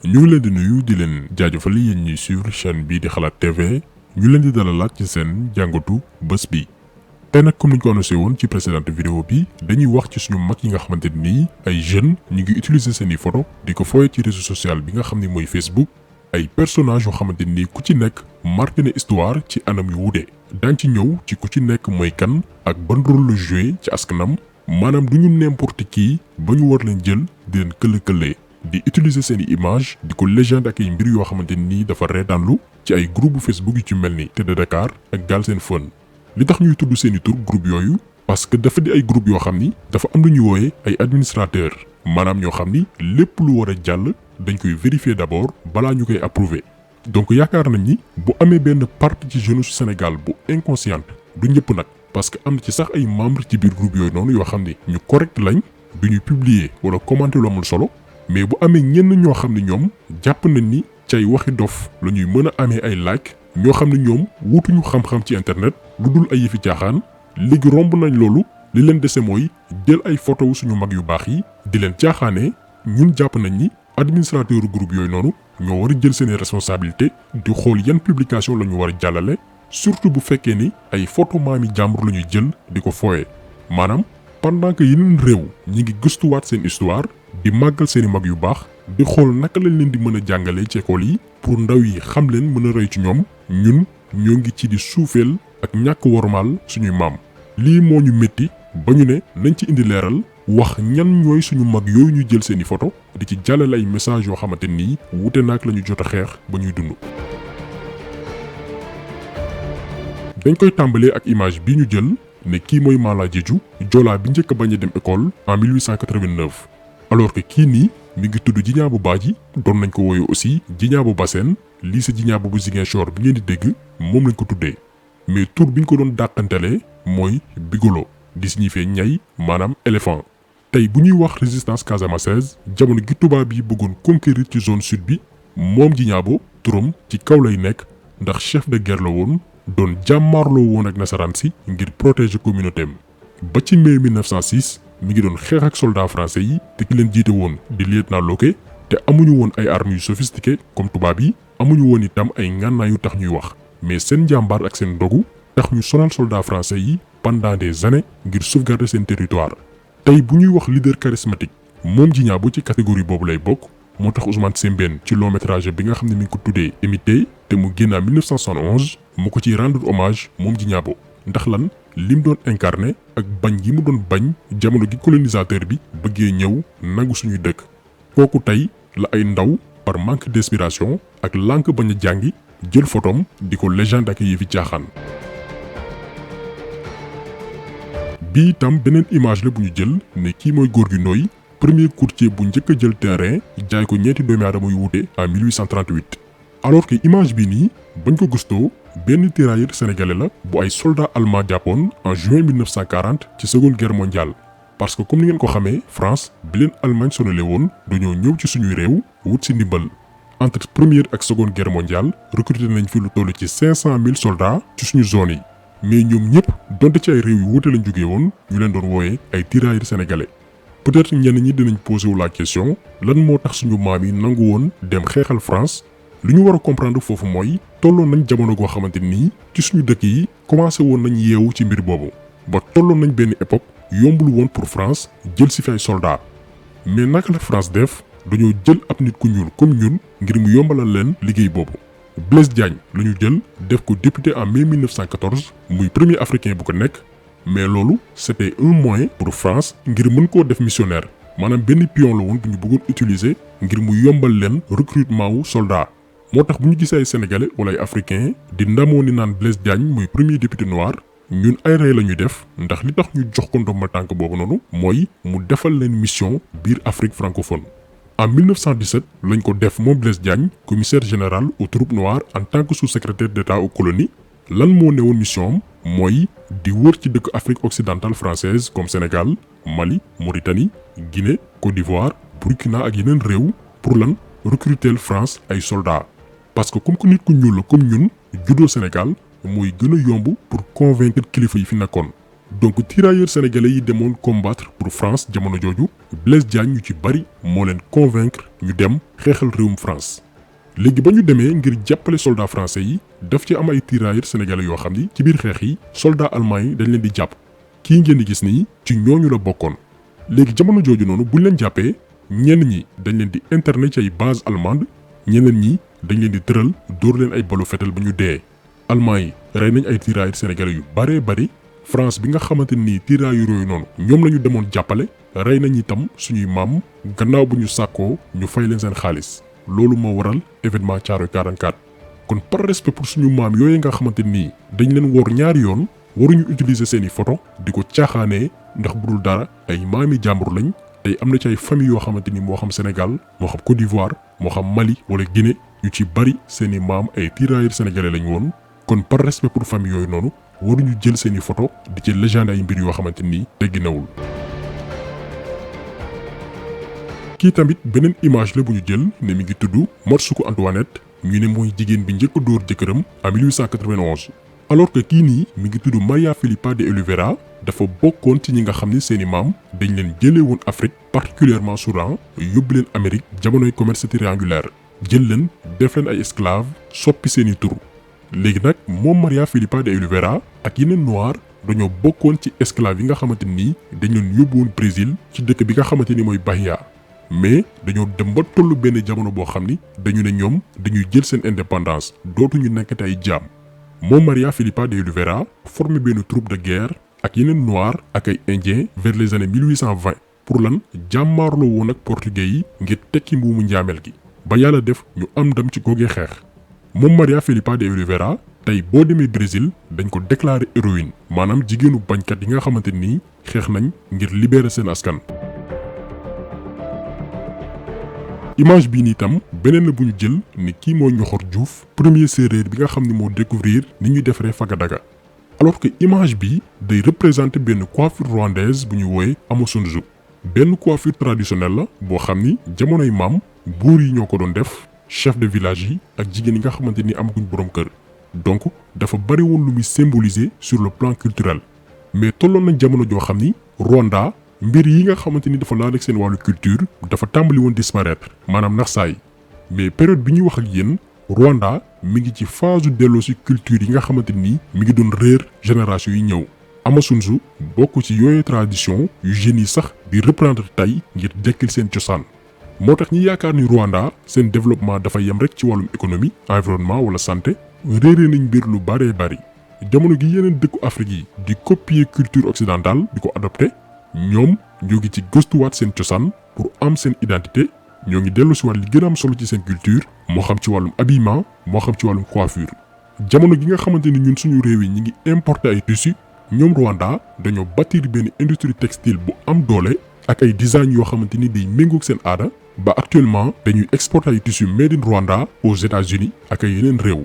ñu ngi leen di nuyu di leen jaajëfal yéen ñuy suivre chaîne bii di xalaat TV ñu leen di dalalaat ci seen jàngatu bés bi. tey nag comme ni ñu ko annoncé woon ci précédente vidéo bi dañuy wax ci suñu mag yi nga xamante ni ay jeunes ñu ngi utiliser seen i photo di ko fooye ci réseau social bi nga xam ne mooy Facebook. ay personnages yoo xamante ni ku ci nekk marqué na histoire ci anam yu wuute daañ ci ñëw ci ku ci nekk mooy kan ak ban rôle la joué ci askanam maanaam du ñu n'importe qui ba ñu war leen jël di leen këll-këllee di utiliser seen i image di ko légende ak ay mbir yoo xamante ni dafa reetaanlu ci ay groupe Facebook yu ci mel ni Télé Dakar ak Galsen Fun. li tax ñuy tudd seen i tur groupe yooyu parce que dafa di ay groupe yoo xam ni dafa am lu ñuy wooyee ay administrateur maanaam ñoo xam ni lépp lu war a jàll dañ koy vérifier d'abord balaa ñu koy approuver. donc yaakaar nañ ni bu amee benn partie ci jeunesse Sénégal bu inconsciente du ñëpp nag parce que am na ci sax ay membres ci biir groupe yooyu noonu yoo xam ni ñu correct lañ du ñuy publier wala commenter lu amul solo mais bu amee ñenn ñoo xam ne ñoom jàpp nañ ni cay waxi dof la ñuy mën a amee ay like ñoo xam ne ñoom wutuñu xam-xam ci internet lu dul ay yëfi caaxaan léegi romb nañ loolu li leen dese mooy jël ay photo suñu mag yu baax yi di leen caaxaanee ñun jàpp nañ ni administrateur groupe yooyu noonu ñoo war a jël seeni responsabilité di xool yan publication la ñu war a jàllale surtout bu fekkee ni ay photo maami jàmbur la ñuy jël di ko fooye maanaam pendant que yeneen réew ñi ngi gëstuwaat seen histoire di màggal seeni mag yu baax di xool naka lañ leen di mën a jàngalee ci école yi pour ndaw yi xam leen mën a roy ci ñoom ñun ñoo ngi ci di suufeel ak ñàkk wormaal suñuy maam lii moo ñu métti ba ñu ne nañ ci indi leeral wax ñan ñooy suñu mag yooyu ñu jël seeni photo di ci jàllale ay message yoo xamante nii wute naak la ñu jot a xeex ba ñuy dund. dañ koy tàmbalee ak image bi ñu jël ne kii mooy Mala Diédhiou joolaa bi njëkk a bañ a dem école en 1889 alors que kii nii mi ngi tudd Djignabo Badji doon nañ ko wooye aussi Djignabo Bassène lycée Djignabo bu Ziguinchor bi ngeen di dégg moom lañ ko tuddee mais tur bi ñu ko doon dàqantelee mooy Bigolo di signifier ñay maanaam éléphant. tey bu ñuy wax résistance casamançaise jamono gi tubaab yi bëggoon conquérir ci zone sud bi moom Djignabo turam ci kaw lay nekk ndax chef de guerre la woon doon jàmmaarloo woon ak nasaraan si ngir protéger communauté am ba ci mai 1906 mi ngi doon xeex ak soldats français yi te ki leen jiite woon di lieutenant Locqué te amuñu woon ay armes yu sophistiquées comme tubaab yi amuñu woon itam ay ngànnaay yu tax ñuy wax mais seen njàmbaar ak seen dogu tax ñu sonal soldats français yi pendant des années ngir sauvegarder seen territoire. tey bu ñuy wax leader charismatique moom Djignabo ci catégorie boobu lay bokk moo tax Ousmane Sembène ci long métrage bi nga xam ne mi ngi ko tuddee Imité te mu génn en 1971 mu ko ciy rendre hommage moom Djignabo ndax lan lim doon incarné ak bañ yi mu doon bañ jamono gi colonisateur bi bëggee ñëw nangu suñuy dëkk kooku tey la ay ndaw par manque d'inspiration ak lànk bañ a jàngi jël photom di ko légende ak yëfi caaxaan. bii itam beneen image la bu ñu jël ne kii mooy Gorgui Ndóye premier courtier bu njëkk a jël terrain jaay ko ñeenti doomi aadama yu wuute en 1838 alors que image bi nii bañ ko gëstoo benn tirailleur sénégalais la bu ay soldats allemands jàppoon en juin 1940 ci seconde guerre mondiale parce que comme ni ngeen ko xamee France bi leen Allemagne sonale woon dañoo ñëw ci suñuy réew wut si ndimbal entre première ak seconde guerre mondiale recruté nañ fi lu toll ci 500 000 soldats ci suñu zone yi mais ñoom ñëpp donte ci ay réew yu wuute lañ jógee woon ñu leen doon wooyee ay tirailleurs sénégalais peut-être ñenn ñi dinañ posé wu la question lan moo tax suñu maam yi nangu woon dem xeexal France li ñu war a comprendre foofu mooy tolloon nañ jamono goo xamante nii ci suñu dëkk yi commencé woon nañ yeewu ci mbir boobu ba tolloon nañ benn époque yombul woon pour France jël si fi ay soldats mais naka la France def dañoo jël ab nit ku ñuul comme ñun ngir mu yombalal leen liggéey boobu. Blaise Diagne la ñu jël def ko député en mai 1914 muy premier africain bu ko nekk mais loolu c'était un moyen pour France ngir mën koo def missionnaire maanaam benn pion la woon bu ñu bëggoon utiliser ngir mu yombal leen recrutement wu soldat moo tax bu ñu gisee ay sénégalais wala ay africains di ndamoo ni naan Blaise Diagne muy premier député noir ñun ay rey la ñuy def ndax li tax ñu jox ko ndomba tànk boobu noonu mooy mu defal leen mission biir Afrique francophone. en 1917 lañ ko def moom Blaise Diagne commissaire général aux troupes noires en tant que sous-secrétaire d'État aux colonies lan moo newoon mission am mooy di wër ci dëkk Afrique occidentale française comme Sénégal Mali Mauritanie Guinée Côte d'Ivoire Burkina ak yeneen réew pour lan recruter France ay soldats parce que comme que nit ku ñuul la comme ñun juddoo Sénégal mooy gën a yomb pour convaincre kilifa yi fi nekkoon donc tirailleurs sénégalais yi demoon combattre pour France jamono jooju Blaise Diagne ñu ci bari moo leen convaincre ñu dem xeexal réewum France. léegi ba ñu demee ngir jàppale soldats français yi daf ci am ay tirailleurs sénégalais yoo xam ni ci biir xeex yi soldats allemands yi dañ leen di jàpp kii ngeen di gis nii ci ñooñu la bokkoon. léegi jamono jooju noonu buñ leen jàppee ñenn ñi dañ leen di interner ci ay base allemande ñeneen ñi dañ leen di tëral dóor leen ay balu fetal ba ñu dee. allemands yi rey nañ ay tirailleurs sénégalais yu baree bari France bi nga xamante ni tirailleurs yooyu noonu ñoom la ñu demoon jàppale rey nañ itam suñuy maam gannaaw bu ñu sàkkoo ñu fay leen seen xaalis. loolu moo waral événement Thiaroye 44 kon par respect pour suñu maam yooyu nga xamante nii dañ leen wor ñaari yoon waruñu utiliser seeni photo di ko caaxaanee ndax budul dara ay maami jàmbur lañ tey am na ci ay famille yoo xamante ni moo xam Sénégal moo xam Côte d'Ivoire moo xam Mali wala Guinée ñu ci bari seeni maam ay tirailleurs sénégalais lañ woon kon par respect pour famille yooyu noonu waruñu jël seeni photo di ci légende ay mbir yoo xamante ni tegginawul. kii tamit beneen image la bu ñu jël ne mi ngi tudd Matsuko Antoinette ñu ne mooy jigéen bi njëkk a dóor jëkkëram en 1891 alors que kii nii mi ngi tudd Maria Filipa de Oliveira dafa bokkoon ci ñi nga xam ni seeni maam dañ leen jëlee woon Afrique particulièrement Soudan yóbbu leen Amérique jamonoy commerce triangulaire jël leen def leen ay esclave soppi seeni tur. léegi nag moom Maria Filipa de Oliveira ak yeneen noir dañoo bokkoon ci esclave yi nga xamante ni dañ leen yóbbu woon Brésil ci dëkk bi nga xamante ni mooy Bahia. mais dañoo dem ba tollu benn jamono boo xam ni dañu ne ñoom dañuy jël seen indépendance dootuñu nekkati ay jaam moom Maria Filipa de Oliveira formé benn troupe de guerre ak yeneen noir ak ay indien vers les années 1820 pour lan jàmmaarloo woon ak portugais yi ngir tekki mbuumu njaamel gi ba yàlla def ñu am ndam ci googee xeex moom Maria Filipa de Oliveira tey boo demee Brésil dañ ko déclaré héroïne maanaam jigéenu bañkat yi nga xamante nii xeex nañ ngir libérer seen askan. image bii nii tam beneen la bu ñu jël ni kii moo Ñoxor Diouf premier séeréer bi nga xam ni moo découvrir ni ñuy defaree fagadaga alors que image bi day représenter benn coiffure rwandaise bu ñu woowe Amosunzu benn coiffure traditionnelle la boo xam ni jamonoy maam buur yi ñoo ko doon def chef de village yi ak jigéen yi nga xamante ni amaguñ borom kër donc dafa bari woon lu muy symboliser sur le plan culturel mais tolloon nañ jamono joo xam ni Rwanda mbir yi nga xamante ni dafa laal ak seen wàllu culture dafa tàmbali woon disparaître maanaam nax saay mais période bi ñuy wax ak yéen Rwanda mi ngi ci phase delloo si culture yi nga xamante ni mi ngi doon réer génération yi ñëw Amasunzu bokk ci yooyu tradition yu jeunes yi sax di reprendre tey ngir dekkil seen cosaan moo tax ñi yaakaar ni Rwanda seen développement dafa yem rek ci wàllum économie environnement wala santé réeree nañ mbir lu bëree bëri jamono gi yeneen dëkku Afrique yi di copier culture occidentale di ko adopté ñoom ñoo ngi ci gëstuwaat seen cosaan pour am seen identité ñoo ngi dellu si waat li gën a am solo ci seen culture moo xam ci wàllum habillement moo xam ci wàllum coiffure jamono gi nga xamante ni ñun suñu réew yi ñi ngi importer ay tissus ñoom Rwanda dañoo bâtir benn industrie textile bu am doole ak ay design yoo xamante ni day méngoog seen aada ba actuellement dañuy exporter ay tissus made in Rwanda aux États-Unis ak ay yeneen réew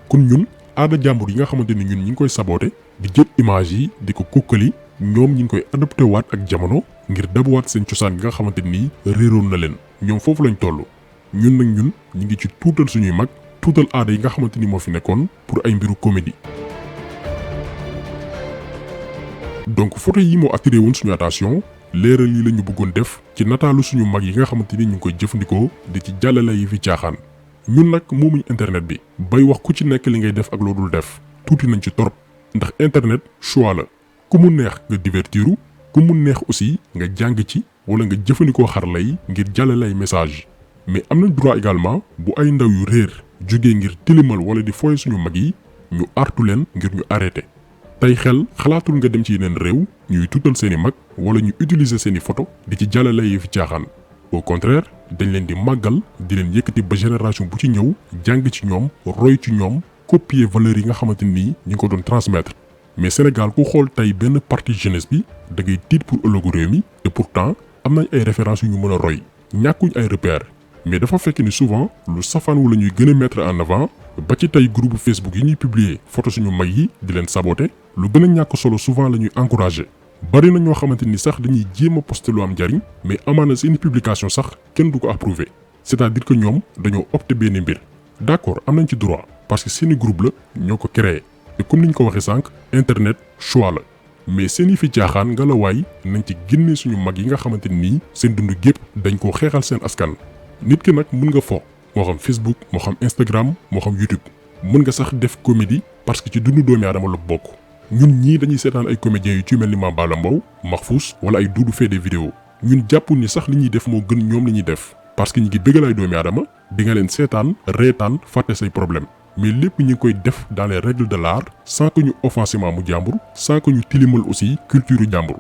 kon ñun aada jàmbur yi nga xamante ni ñun ñi ngi koy saboter di jël image yi di ko kukkali ñoom ñi ngi koy adopté waat ak jamono ngir dabuwaat seen cosaan gi nga xamante ni réeroon na leen ñoom foofu lañ toll ñun nag ñun ñi ngi ci tuutal suñuy mag tuutal aada yi nga xamante ni moo fi nekkoon pour ay mbiru comédie. donc photo yi moo attiré woon suñu attention leeral yi la ñu bëggoon def ci nataalu suñu mag yi nga xamante ni ñu ngi koy jëfandikoo di ci jàllale yi fi caaxaan ñun nag moomuñ internet bi bay wax ku ci nekk li ngay def ak loo dul def tuuti nañ ci torop ndax internet choix la. ku mu neex nga divertiru ku mu neex aussi nga jàng ci wala nga jëfandikoo xarala yi ngir jàllale ay message mais am nañ droit également bu ay ndaw yu réer jógee ngir tilimal wala di fooy suñu mag yi ñu artu leen ngir ñu arrêté tey xel xalaatul nga dem ci yeneen réew ñuy tuutal seeni mag wala ñu utiliser seeni photo di ci jàllale yi fi caaxaan au contraire dañ leen di màggal di leen yëkkati ba génération bu ci ñëw jàng ci ñoom roy ci ñoom copier valeurs yi nga xamante ni ñi ngi ko doon transmettre mais Sénégal ku xool tey benn partie jeunesse bi da ngay tiit pour ëllëgu réew mi et pourtant am nañ ay références yu ñu mën a roy ñàkkuñ ay repères mais dafa fekk ni souvent lu safaan wu la ñuy gën a mettre en avant ba ci tey groupe Facebook yi ñuy publier photo suñu mag yi di leen saboter lu gën a ñàkk solo souvent la ñuy encourager bari na ñoo xamante ni sax dañuy jéem a poster lu am njariñ mais amaana seen publication sax kenn du ko approuver c'est-à-dire que ñoom dañoo opter benn mbir d'accord am nañ ci droit parce que seeni groupe la ñoo ko créé. et comme ni ñu ko waxee sànq internet choix la mais seen yi fi caaxaan nga la waay nañ ci génne suñu mag yi nga xamante nii seen dund gépp dañ koo xeexal seen askan. nit ki nag mun nga fo moo xam Facebook moo xam Instagram moo xam YouTube mun nga sax def comédie parce que ci dundu doomi aadama la bokk. ñun ñii dañuy seetaan ay comédiens yu ci mel ni Mame Balla Mbow Mahfous wala ay Doudou fait des vidéos ñun jàpp ni sax li ñuy def moo gën ñoom li ñuy def parce que ñi ngi bëggal ay doomi aadama di nga leen seetaan reetaan fàtte say problème mais lépp ñi ngi koy def dans les règles de l'art sans que ñu offensement mu jàmbur sans que ñu tilimal aussi culture jàmbur.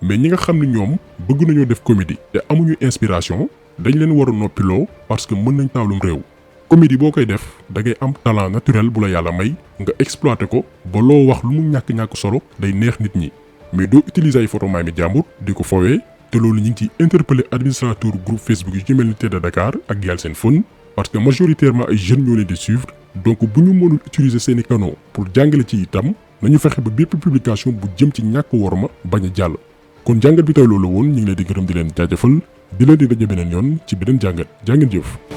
mais ñi nga xam ne ñoom bëgg nañoo def comédie te amuñu inspiration dañ leen war a noppiloo parce que mën nañ taalum réew. comédie boo koy def da ngay am talent naturel bu la yàlla may nga exploité ko ba loo wax lu mu ñàkk-ñàkk solo day neex nit ñi mais doo utiliser ay photo maay mi jàmbur di ko fowee te loolu ñu ngi ciy interpeller administrateur groupe Facebook yu ci mel ni Télé Dakar ak Galsen Fun parce que majoritairement ay jeunes ñoo leen di suivre donc bu ñu mënul utiliser seeni canaux pour jàngale ci itam nañu fexe ba bépp publication bu jëm ci ñàkk worma bañ a jàll. kon jàngat bi tey loolu woon ñu ngi leen di gërëm di leen jaajëfal di leen di daje beneen yoon ci beneen jàngat jaa ngeen jëf.